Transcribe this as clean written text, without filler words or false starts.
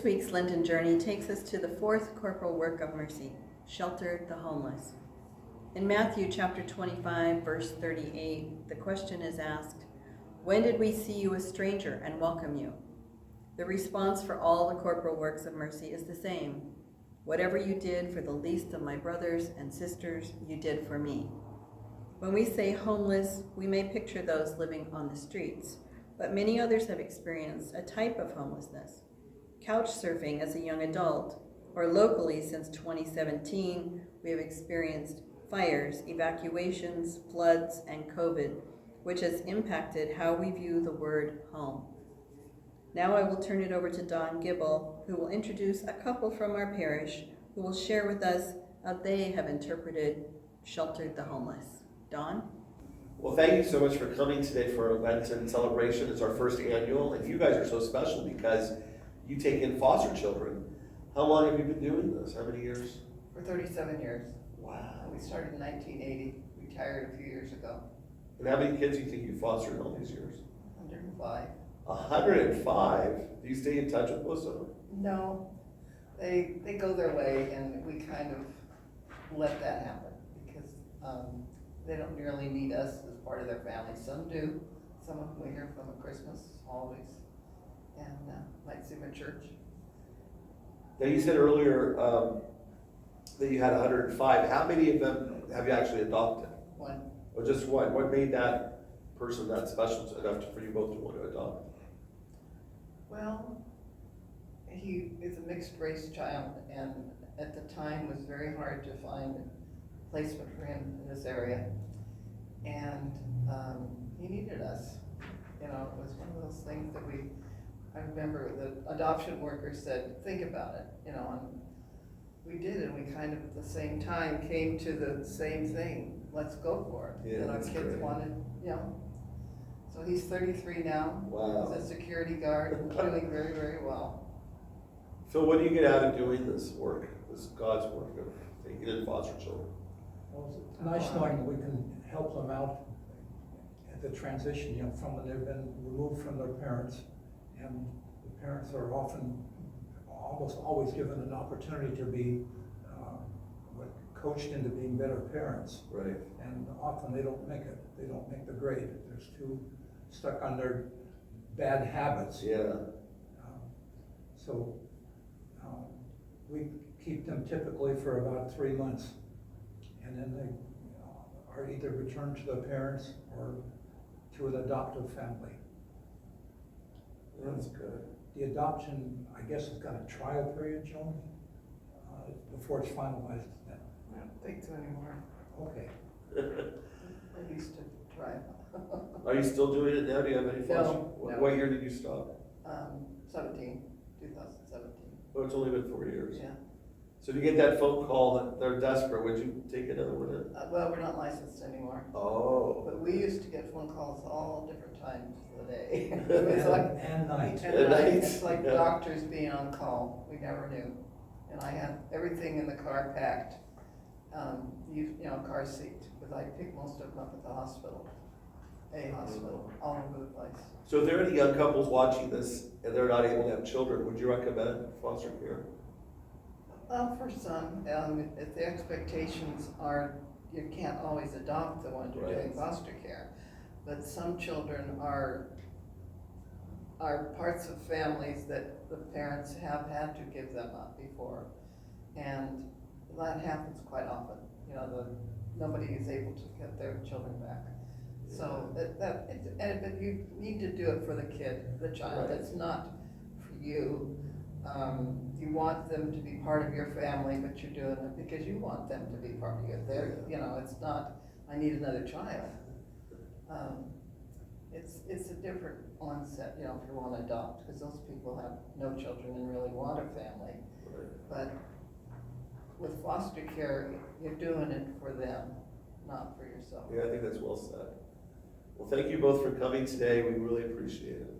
This week's Lenten journey takes us to the fourth corporal work of mercy, shelter the homeless. In Matthew chapter 25, verse 38, the question is asked, "When did we see you a stranger and welcome you?" The response for all the corporal works of mercy is the same. Whatever you did for the least of my brothers and sisters, you did for me. When we say homeless, we may picture those living on the streets, but many others have experienced a type of homelessness. Couch surfing as a young adult, or locally since 2017, we have experienced fires, evacuations, floods, and COVID, which has impacted how we view the word home. Now I will turn it over to Don Gibble, who will introduce a couple from our parish who will share with us how they have interpreted sheltered the homeless. Don? Well, thank you so much for coming today for our Lenten celebration. It's our first annual, and you guys are so special because you take in foster children. How long have you been doing this? How many years? For 37 years. Wow. We started in 1980, retired a few years ago. And how many kids do you think you fostered in all these years? 105. 105? Do you stay in touch with most of them? No, they go their way, and we kind of let that happen because they don't really need us as part of their family. Some do. Some of them we hear from at Christmas, always, and might see them at church. Now, you said earlier that you had 105. How many of them have you actually adopted? One. Or just one? What made that person that special enough for you both to want to adopt? Well, he is a mixed race child, and at the time was very hard to find placement for him in this area. And he needed us. You know, it was one of those things that I remember the adoption worker said, think about it, you know, and we did, and we kind of at the same time came to the same thing. Let's go for it. Yeah, and our that's kids great. wanted, you know. So he's 33 now. Wow. He's a security guard and doing very, very well. So what do you get out of doing this work, this God's work of taking in foster children? Well, it's nice knowing that we can help them out at the transition, you know, from when they've been removed from their parents. And the parents are often, almost always given an opportunity to be coached into being better parents. Right. And often they don't make it. They don't make the grade. They're too stuck on their bad habits. Yeah. So we keep them typically for about 3 months. And then they are either returned to their parents or to an adoptive family. That's good. The adoption, I guess, has got a trial period, Joan, before it's finalized. I don't think so anymore. Okay. I used to try. Are you still doing it now? Do you have any foster? No. What year did you stop? 2017. Oh, it's only been 4 years. Yeah. So if you get that phone call that they're desperate, would you take another one in? Well, we're not licensed anymore. Oh. But we used to get phone calls all different times of the day. It was like, And night. and At night, it's like yeah. doctors being on call. We never knew. And I had everything in the car packed, you know, car seat, because I picked most of them up at the hospital, all over the place. So if there are any young couples watching this and they're not able to have children, would you recommend foster care? Well, for some, if the expectations are, you can't always adopt the ones you're doing Right. foster care, but some children are parts of families that the parents have had to give them up before, and that happens quite often. You know, nobody is able to get their children back. So but you need to do it for the kid, the child. Right. It's not for you. You want them to be part of your family, but you're doing it because you want them to be part of you. You know, it's not, I need another child. It's a different onset, you know, if you want to adopt, because those people have no children and really want a family. Right. But with foster care, you're doing it for them, not for yourself. Yeah, I think that's well said. Well, thank you both for coming today. We really appreciate it.